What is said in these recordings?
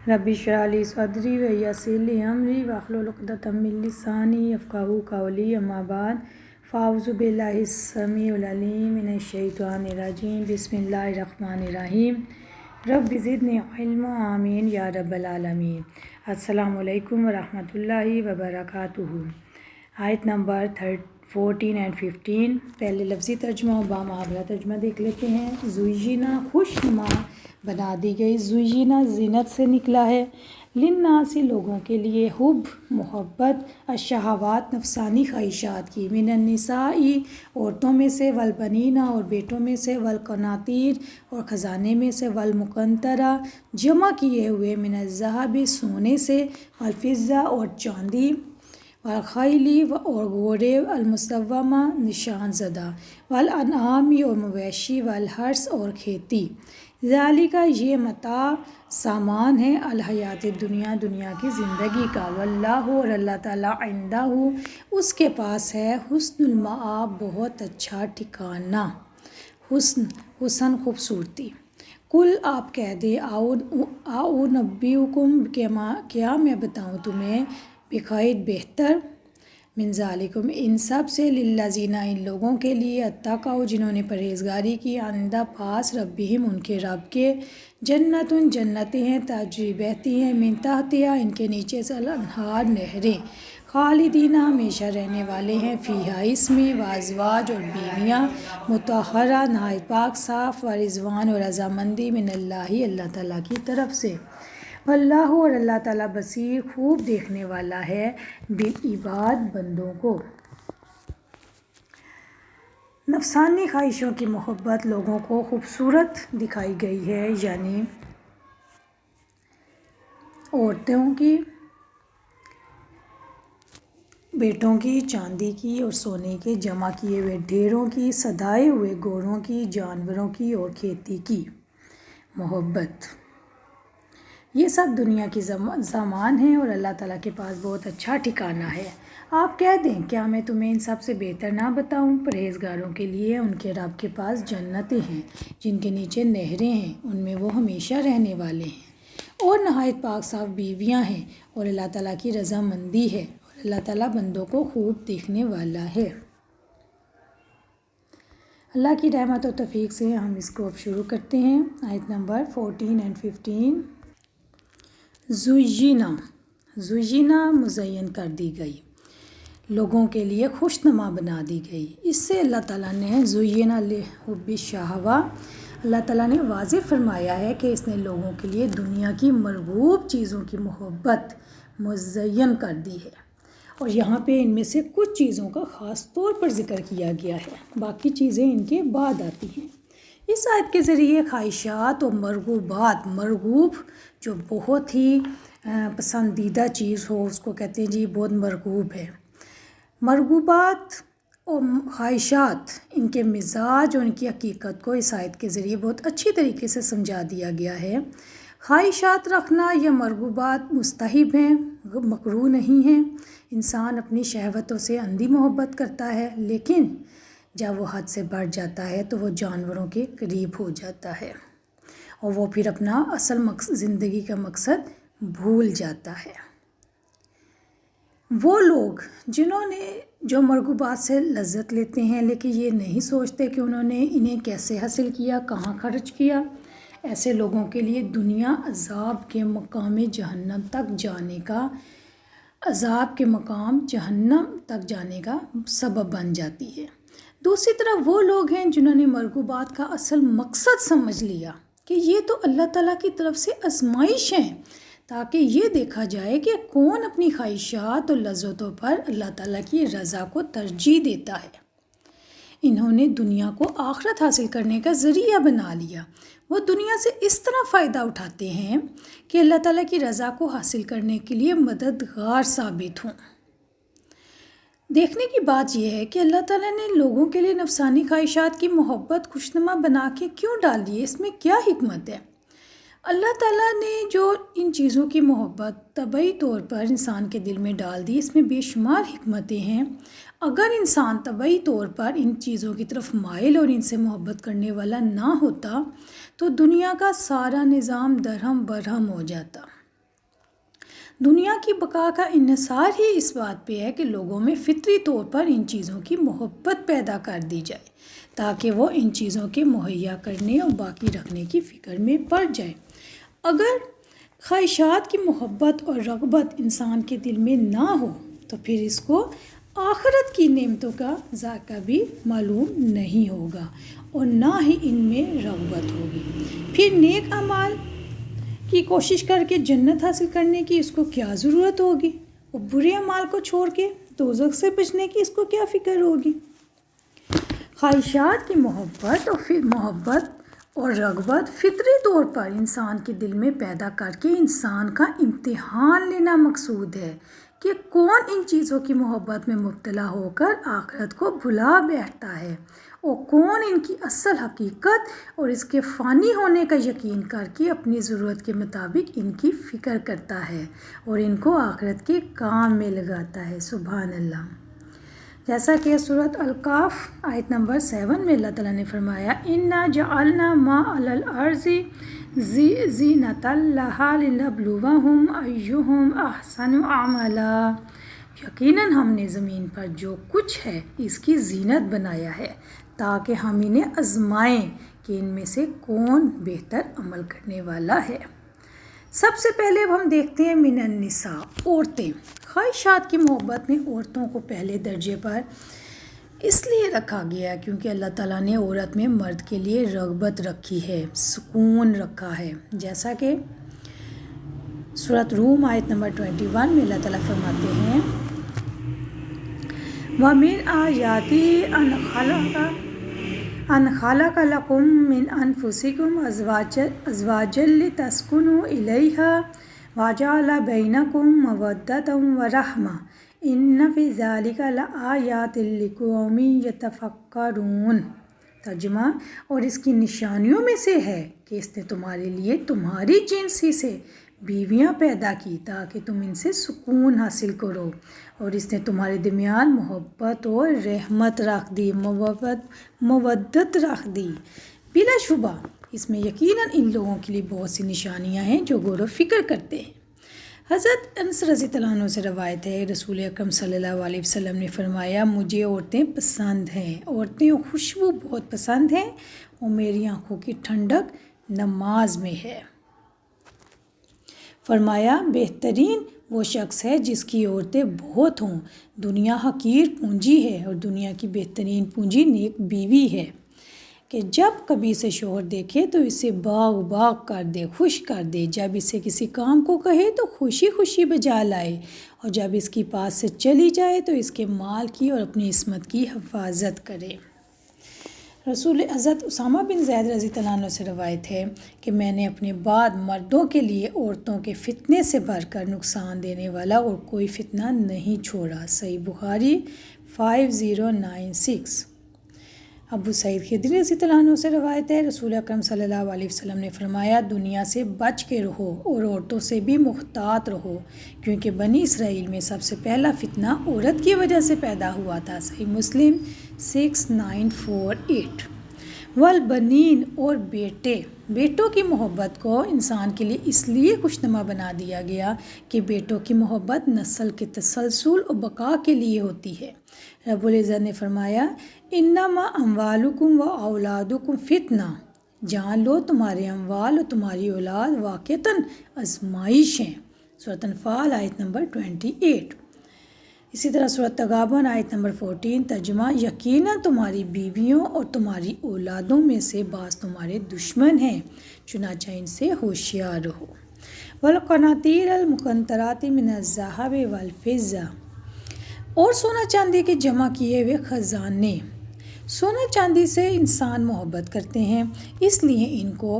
رب اشرح لی صدری ویسر لی امری واحلل عقدۃ من لسانی یفقہوا قولی اما بعد فاعوذ باللہ السمیع العلیم من الشیطان الرجیم بسم اللہ الرحمن الرحیم رب زدنی علما آمین یا رب العالمین۔ السلام علیکم ورحمۃ اللہ وبرکاتہ۔ آیت نمبر 14 and 15۔ پہلے لفظی ترجمہ و بامحاورہ ترجمہ دیکھ لیتے ہیں۔ زوینا خوشنما بنا دی گئی، زوینا زینت سے نکلا ہے، للناس لوگوں کے لیے، حب محبت، الشہوات نفسانی خواہشات کی، من النساء عورتوں میں سے، والبنینا اور بیٹوں میں سے، والقناطیر اور خزانے میں سے، والمقنطرہ جمع کیے ہوئے، من الذہب سونے سے، والفضہ اور چاندی، والخیلی اور گھوڑے، المسومہ نشان زدہ، والانعام اور مویشی، والحرث اور کھیتی، ذالک یہ متاع سامان ہے، الحیات دنیا دنیا کی زندگی کا، واللہ اور اللہ تعالیٰ عندہ اس کے پاس ہے، حسن المآب بہت اچھا ٹھکانہ، حسن خوبصورتی۔ کل آپ کہہ دیں، آؤ نبیکم کیا میں بتاؤں تمہیں، بخیر بہتر، من ذالکم ان سب سے، للذین ان لوگوں کے لیے، اتقوا جنہوں نے پرہیزگاری کی، عند پاس ربہم ان کے رب کے، جنتیں ہیں تجری بہتی ہیں، من تحتہا ان کے نیچے سے، الانہار نہریں، خالدین ہمیشہ رہنے والے ہیں، فیہا اس میں، وازواج اور بیویاں، مطہرہ نہایت پاک صاف، ورضوان اور رضامندی، من اللہ اللہ تعالیٰ کی طرف سے، واللہ اور اللہ تعالیٰ بصیر خوب دیکھنے والا ہے، بالعباد بندوں کو۔ نفسانی خواہشوں کی محبت لوگوں کو خوبصورت دکھائی گئی ہے، یعنی عورتوں کی، بیٹوں کی، چاندی کی اور سونے کے جمع کیے ہوئے ڈھیروں کی، سدائے ہوئے گھوڑوں کی، جانوروں کی اور کھیتی کی محبت۔ یہ سب دنیا کی سامان ہیں اور اللہ تعالیٰ کے پاس بہت اچھا ٹھکانہ ہے۔ آپ کہہ دیں، کیا میں تمہیں ان سب سے بہتر نہ بتاؤں؟ پرہیزگاروں کے لیے ان کے رب کے پاس جنتیں ہیں جن کے نیچے نہریں ہیں، ان میں وہ ہمیشہ رہنے والے ہیں، اور نہایت پاک صاف بیویاں ہیں، اور اللہ تعالیٰ کی رضامندی ہے، اور اللہ تعالیٰ بندوں کو خوب دیکھنے والا ہے۔ اللہ کی رحمت و توفیق سے ہم اس کو اب شروع کرتے ہیں۔ آیت نمبر 14 and 15۔ زوینا مزین کر دی گئی، لوگوں کے لیے خوشنما بنا دی گئی۔ اس سے اللہ تعالیٰ نے زوینا لحب الشہوہ، اللہ تعالیٰ نے واضح فرمایا ہے کہ اس نے لوگوں کے لیے دنیا کی مرغوب چیزوں کی محبت مزین کر دی ہے، اور یہاں پہ ان میں سے کچھ چیزوں کا خاص طور پر ذکر کیا گیا ہے، باقی چیزیں ان کے بعد آتی ہیں۔ اس آیت کے ذریعے خواہشات اور مرغوبات، مرغوب جو بہت ہی پسندیدہ چیز ہو اس کو کہتے ہیں جی بہت مرغوب ہے، مرغوبات اور خواہشات، ان کے مزاج اور ان کی حقیقت کو اس آیت کے ذریعے بہت اچھی طریقے سے سمجھا دیا گیا ہے۔ خواہشات رکھنا یا مرغوبات مستحب ہیں، مکروہ نہیں ہیں۔ انسان اپنی شہوتوں سے اندھی محبت کرتا ہے، لیکن جب وہ حد سے بڑھ جاتا ہے تو وہ جانوروں کے قریب ہو جاتا ہے، اور وہ پھر اپنا اصل زندگی کا مقصد بھول جاتا ہے۔ وہ لوگ جو مرغوبات سے لذت لیتے ہیں لیکن یہ نہیں سوچتے کہ انہوں نے انہیں کیسے حاصل کیا، کہاں خرچ کیا، ایسے لوگوں کے لیے دنیا عذاب کے مقام جہنم تک جانے کا سبب بن جاتی ہے۔ دوسری طرف وہ لوگ ہیں جنہوں نے مرغوبات کا اصل مقصد سمجھ لیا کہ یہ تو اللہ تعالیٰ کی طرف سے آزمائش ہیں، تاکہ یہ دیکھا جائے کہ کون اپنی خواہشات اور لذتوں پر اللہ تعالیٰ کی رضا کو ترجیح دیتا ہے۔ انہوں نے دنیا کو آخرت حاصل کرنے کا ذریعہ بنا لیا۔ وہ دنیا سے اس طرح فائدہ اٹھاتے ہیں کہ اللہ تعالیٰ کی رضا کو حاصل کرنے کے لیے مددگار ثابت ہوں۔ دیکھنے کی بات یہ ہے کہ اللہ تعالیٰ نے لوگوں کے لیے نفسانی خواہشات کی محبت خوشنما بنا کے کیوں ڈال دی ہے، اس میں کیا حکمت ہے؟ اللہ تعالیٰ نے جو ان چیزوں کی محبت طبعی طور پر انسان کے دل میں ڈال دی، اس میں بے شمار حکمتیں ہیں۔ اگر انسان طبعی طور پر ان چیزوں کی طرف مائل اور ان سے محبت کرنے والا نہ ہوتا تو دنیا کا سارا نظام درہم برہم ہو جاتا۔ دنیا کی بقا کا انحصار ہی اس بات پہ ہے کہ لوگوں میں فطری طور پر ان چیزوں کی محبت پیدا کر دی جائے تاکہ وہ ان چیزوں کے مہیا کرنے اور باقی رکھنے کی فکر میں پڑ جائے۔ اگر خواہشات کی محبت اور رغبت انسان کے دل میں نہ ہو تو پھر اس کو آخرت کی نعمتوں کا ذائقہ بھی معلوم نہیں ہوگا اور نہ ہی ان میں رغبت ہوگی۔ پھر نیک اعمال کی کوشش کر کے جنت حاصل کرنے کی اس کو کیا ضرورت ہوگی، اور برے اعمال کو چھوڑ کے دوزخ سے بچنے کی اس کو کیا فکر ہوگی۔ خواہشات کی محبت اور رغبت فطری طور پر انسان کے دل میں پیدا کر کے انسان کا امتحان لینا مقصود ہے کہ کون ان چیزوں کی محبت میں مبتلا ہو کر آخرت کو بھلا بیٹھتا ہے اور کون ان کی اصل حقیقت اور اس کے فانی ہونے کا یقین کر کے اپنی ضرورت کے مطابق ان کی فکر کرتا ہے اور ان کو آخرت کے کام میں لگاتا ہے۔ سبحان اللہ۔ جیسا کہ سورۃ الکاف آیت نمبر 7 میں اللہ تعالیٰ نے فرمایا اِنَّا جَعَلْنَا مَا عَلَى الْأَرْضِ زِینَةً لَهَا لِنَبْلُوَهُمْ أَیُّهُمْ أَحْسَنُ عَمَلًا، یقیناً ہم نے زمین پر جو کچھ ہے اس کی زینت بنایا ہے تاکہ ہم انہیں آزمائیں کہ ان میں سے کون بہتر عمل کرنے والا ہے۔ سب سے پہلے اب ہم دیکھتے ہیں من النساء، عورتیں۔ خواہشات کی محبت میں عورتوں کو پہلے درجے پر اس لیے رکھا گیا ہے کیونکہ اللہ تعالیٰ نے عورت میں مرد کے لیے رغبت رکھی ہے، سکون رکھا ہے، جیسا کہ سورۃ روم آیت نمبر 21 میں اللہ تعالیٰ فرماتے ہیں وَمِنْ آیَاتِهِ أَنْ خَلَقَ لَكُم مِّنْ أَنفُسِكُمْ أَزْوَاجًا لِتَسْكُنُوا إِلَيْهَا وَجَعَلَ بَيْنَكُم مَّوَدَّةً وَرَحْمَةً إِنَّ فِي ذَلِكَ لَآيَاتٍ لِقَوْمٍ يَتَفَکَّرُونَ۔ ترجمہ، اور اس کی نشانیوں میں سے ہے کہ اس نے تمہارے لیے تمہاری جنس ہی سے بیویاں پیدا کی تاکہ تم ان سے سکون حاصل کرو، اور اس نے تمہارے درمیان محبت اور رحمت رکھ دی، مودت رکھ دی۔ بلا شبہ اس میں یقیناً ان لوگوں کے لیے بہت سی نشانیاں ہیں جو غور و فکر کرتے ہیں۔ حضرت انس رضی اللہ عنہ سے روایت ہے رسول اکرم صلی اللہ علیہ وسلم نے فرمایا مجھے عورتیں پسند ہیں، عورتیں خوشبو بہت پسند ہیں، اور میری آنکھوں کی ٹھنڈک نماز میں ہے۔ فرمایا بہترین وہ شخص ہے جس کی عورتیں بہت ہوں، دنیا حقیر پونجی ہے اور دنیا کی بہترین پونجی نیک بیوی ہے، کہ جب کبھی اسے شوہر دیکھے تو اسے باغ باغ کر دے، خوش کر دے، جب اسے کسی کام کو کہے تو خوشی خوشی بجا لائے، اور جب اس کے پاس سے چلی جائے تو اس کے مال کی اور اپنی عصمت کی حفاظت کرے۔ رسول حضرت اسامہ بن زید رضی اللہ عنہ سے روایت ہے کہ میں نے اپنے بعد مردوں کے لیے عورتوں کے فتنے سے بڑھ کر نقصان دینے والا اور کوئی فتنہ نہیں چھوڑا۔ صحیح بخاری 5096۔ ابو سعید خدری رضی اللہ عنہ سے روایت ہے رسول اکرم صلی اللہ علیہ وسلم نے فرمایا دنیا سے بچ کے رہو اور عورتوں سے بھی محتاط رہو، کیونکہ بنی اسرائیل میں سب سے پہلا فتنہ عورت کی وجہ سے پیدا ہوا تھا۔ صحیح مسلم 6948۔ والبنین، اور بیٹوں کی محبت کو انسان کے لیے اس لیے خوشنما بنا دیا گیا کہ بیٹوں کی محبت نسل کے تسلسل اور بقا کے لیے ہوتی ہے۔ رب العزت نے فرمایا انما اموالکم و اولادکم فتنہ، جان لو تمہارے اموال اور تمہاری اولاد واقعتاً آزمائش ہیں۔ سورۃ انفال آیت نمبر 28۔ اسی طرح سورۃ تغابن آیت نمبر 14۔ ترجمہ، یقیناً تمہاری بیویوں اور تمہاری اولادوں میں سے بعض تمہارے دشمن ہیں، چنانچہ ان سے ہوشیار رہو۔ والقناطیر المقنطرۃ من الذھب والفضہ، اور سونا چاندی کے جمع کیے ہوئے خزانے۔ سونا چاندی سے انسان محبت کرتے ہیں، اس لیے ان کو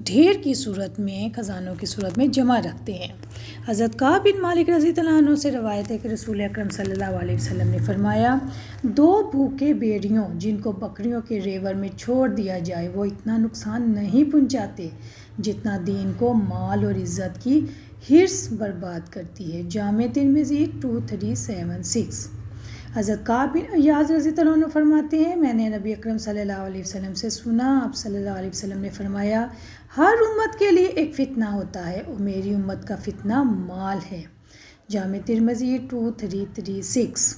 ڈھیر کی صورت میں، خزانوں کی صورت میں جمع رکھتے ہیں۔ حضرت کعب بن مالک رضی اللہ عنہ سے روایت ہے کہ رسول اکرم صلی اللہ علیہ وسلم نے فرمایا 2 بھوکے بھیڑیوں جن کو بکریوں کے ریور میں چھوڑ دیا جائے وہ اتنا نقصان نہیں پہنچاتے جتنا دین کو مال اور عزت کی حرص برباد کرتی ہے۔ جامع ترمذی 2376۔ حضرت کعب بن ایاز رضی اللہ عنہ فرماتے ہیں میں نے نبی اکرم صلی اللہ علیہ وسلم سے سنا، آپ صلی اللہ علیہ وسلم نے فرمایا ہر امت کے لیے ایک فتنہ ہوتا ہے اور میری امت کا فتنہ مال ہے۔ جامع ترمذی 2336۔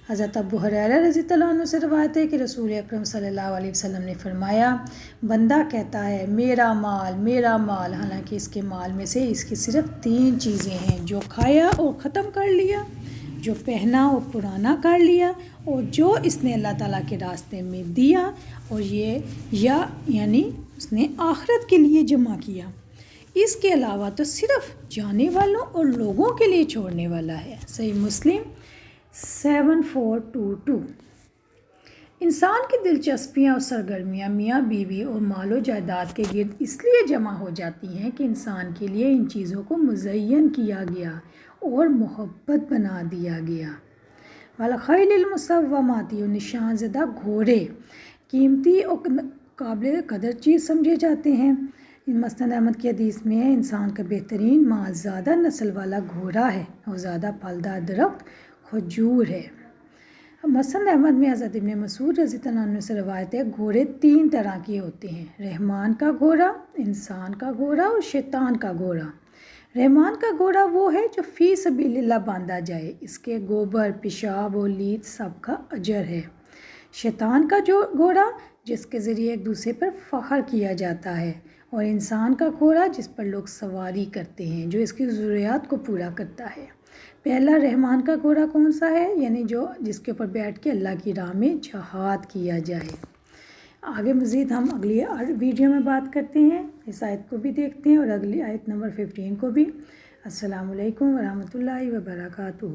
حضرت ابو ہریرہ رضی اللہ عنہ سے روایت ہے کہ رسول اکرم صلی اللہ علیہ وسلم نے فرمایا بندہ کہتا ہے میرا مال، حالانکہ اس کے مال میں سے اس کی صرف 3 چیزیں ہیں، جو کھایا اور ختم کر لیا، جو پہنا اور پرانا کر لیا، اور جو اس نے اللہ تعالیٰ کے راستے میں دیا اور یعنی اس نے آخرت کے لیے جمع کیا۔ اس کے علاوہ تو صرف جانے والوں اور لوگوں کے لیے چھوڑنے والا ہے۔ صحیح مسلم 7422۔ انسان کی دلچسپیاں اور سرگرمیاں میاں بیوی اور مال و جائیداد کے گرد اس لیے جمع ہو جاتی ہیں کہ انسان کے لیے ان چیزوں کو مزین کیا گیا اور محبت بنا دیا گیا۔ والخیل المسومات، اور نشان زدہ گھوڑے قیمتی اور قابل قدر چیز سمجھے جاتے ہیں۔ مسند احمد کی حدیث میں ہے انسان کا بہترین مال زیادہ نسل والا گھوڑا ہے اور زیادہ پھلدار درخت کھجور ہے۔ مسند احمد میں حضرت ابن مسعود رضی اللہ عنہ سے روایت ہے گھوڑے 3 طرح کے ہوتے ہیں، رحمان کا گھوڑا، انسان کا گھوڑا اور شیطان کا گھوڑا۔ رحمان کا گھوڑا وہ ہے جو فی سبیل اللہ باندھا جائے، اس کے گوبر، پیشاب اور لید سب کا اجر ہے۔ شیطان کا جو گھوڑا جس کے ذریعے ایک دوسرے پر فخر کیا جاتا ہے، اور انسان کا گھوڑا جس پر لوگ سواری کرتے ہیں، جو اس کی ضروریات کو پورا کرتا ہے۔ پہلا رحمان کا گھوڑا کون سا ہے؟ یعنی جس کے اوپر بیٹھ کے اللہ کی راہ میں جہاد کیا جائے۔ آگے مزید ہم اگلی ویڈیو میں بات کرتے ہیں، اس آیت کو بھی دیکھتے ہیں اور اگلی آیت نمبر 15 کو بھی۔ السلام علیکم ورحمۃ اللہ وبرکاتہ۔